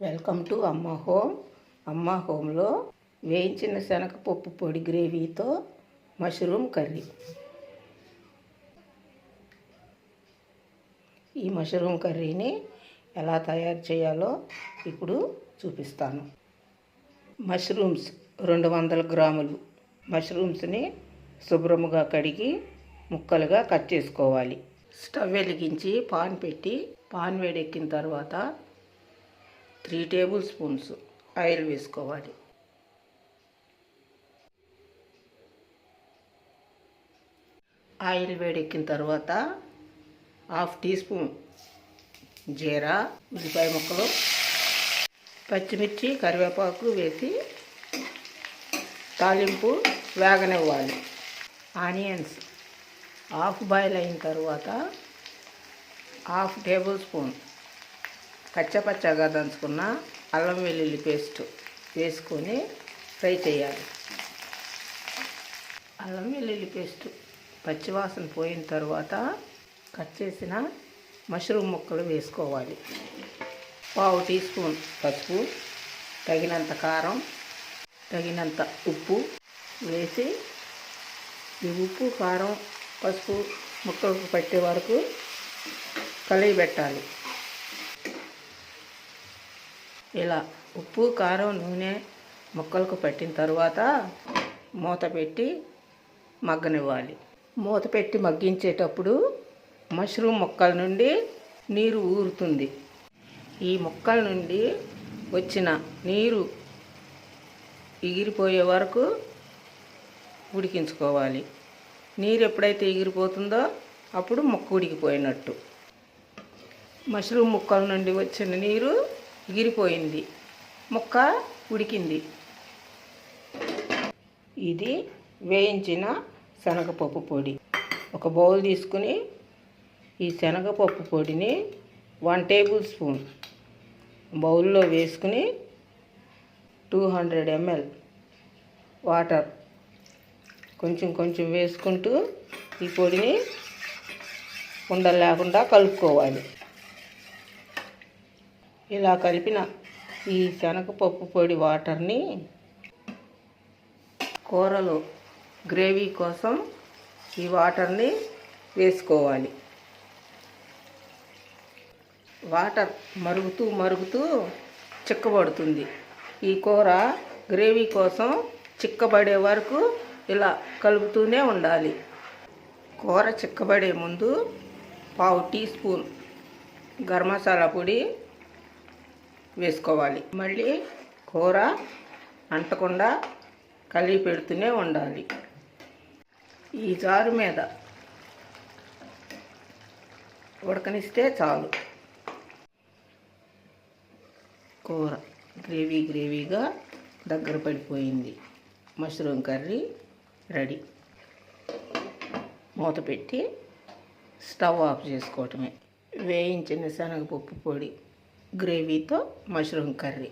Welcome to అమ్మ home. అమ్మ హోమ్లో వేయించిన శనగపప్పు పొడి గ్రేవీతో మష్రూమ్ కర్రీ. ఈ మష్రూమ్ కర్రీని ఎలా తయారు చేయాలో ఇప్పుడు చూపిస్తాను. మష్రూమ్స్ 200 గ్రాములు. మష్రూమ్స్ని శుభ్రముగా కడిగి ముక్కలుగా కట్ చేసుకోవాలి. స్టవ్ వెలిగించి పాన్ పెట్టి పాన్ వేడెక్కిన తర్వాత 3 టేబుల్ స్పూన్స్ ఆయిల్ వేసుకోవాలి. ఆయిల్ వేడెక్కిన తర్వాత 1/2 టీ స్పూన్ జీరా, ఉల్లిపాయ ముక్కలు, పచ్చిమిర్చి, కరివేపాకు వేసి తాలింపు వేగనివ్వాలి. ఆనియన్స్ హాఫ్ బాయిల్ అయిన తర్వాత 1/2 టేబుల్ స్పూన్ పచ్చగా దంచుకున్న అల్లం వెల్లుల్లి పేస్ట్ వేసుకొని ఫ్రై చేయాలి. అల్లం వెల్లుల్లి పేస్ట్ పచ్చివాసన పోయిన తర్వాత కట్ చేసిన మష్రూమ్ ముక్కలు వేసుకోవాలి. 1/2 టీ స్పూన్ పసుపు, తగినంత కారం, తగినంత ఉప్పు వేసి ఈ ఉప్పు, కారం, పసుపు ముక్కలకు పట్టే వరకు కలియబెట్టాలి. ఇలా ఉప్పు, కారం, నూనె ముక్కలకు పట్టిన తర్వాత మూత పెట్టి మగ్గనివ్వాలి. మూత పెట్టి మగ్గించేటప్పుడు మష్రూమ్ ముక్కల నుండి నీరు ఊరుతుంది. ఈ ముక్కల నుండి వచ్చిన నీరు ఎగిరిపోయే వరకు ఉడికించుకోవాలి. నీరు ఎప్పుడైతే ఎగిరిపోతుందో అప్పుడు ముక్క ఉడికిపోయినట్టు. మష్రూమ్ ముక్కల నుండి వచ్చిన నీరు ఎగిరిపోయింది, ముక్క ఉడికింది. ఇది వేయించిన శనగపప్పు పొడి. ఒక బౌల్ తీసుకుని ఈ శనగపప్పు పొడిని 1 టేబుల్ స్పూన్ బౌల్లో వేసుకుని 200 ml వాటర్ కొంచెం వేసుకుంటూ ఈ పొడిని ఉండలు లేకుండా కలుపుకోవాలి. ఇలా కలిపిన ఈ శనగపప్పు పొడి వాటర్ని కూరలో గ్రేవీ కోసం ఈ వాటర్ని వేసుకోవాలి. వాటర్ మరుగుతూ చిక్కబడుతుంది. ఈ కూర గ్రేవీ కోసం చిక్కబడే వరకు ఇలా కలుపుతూనే ఉండాలి. కూర చిక్కబడే ముందు 1/2 టీ స్పూన్ గరం మసాలా పొడి వేసుకోవాలి. మళ్ళీ కూర అంటకుండా కలిపి పెడుతూనే ఉండాలి. ఈ జారు మీద ఉడకనిస్తే చాలు. కూర గ్రేవీగా దగ్గర పడిపోయింది. Mushroom curry ready. మూత పెట్టి స్టవ్ ఆఫ్ చేసుకోవటమే. వేయించిన శనగపప్పు పొడి గ్రేవీతో మష్రూమ్ కర్రీ.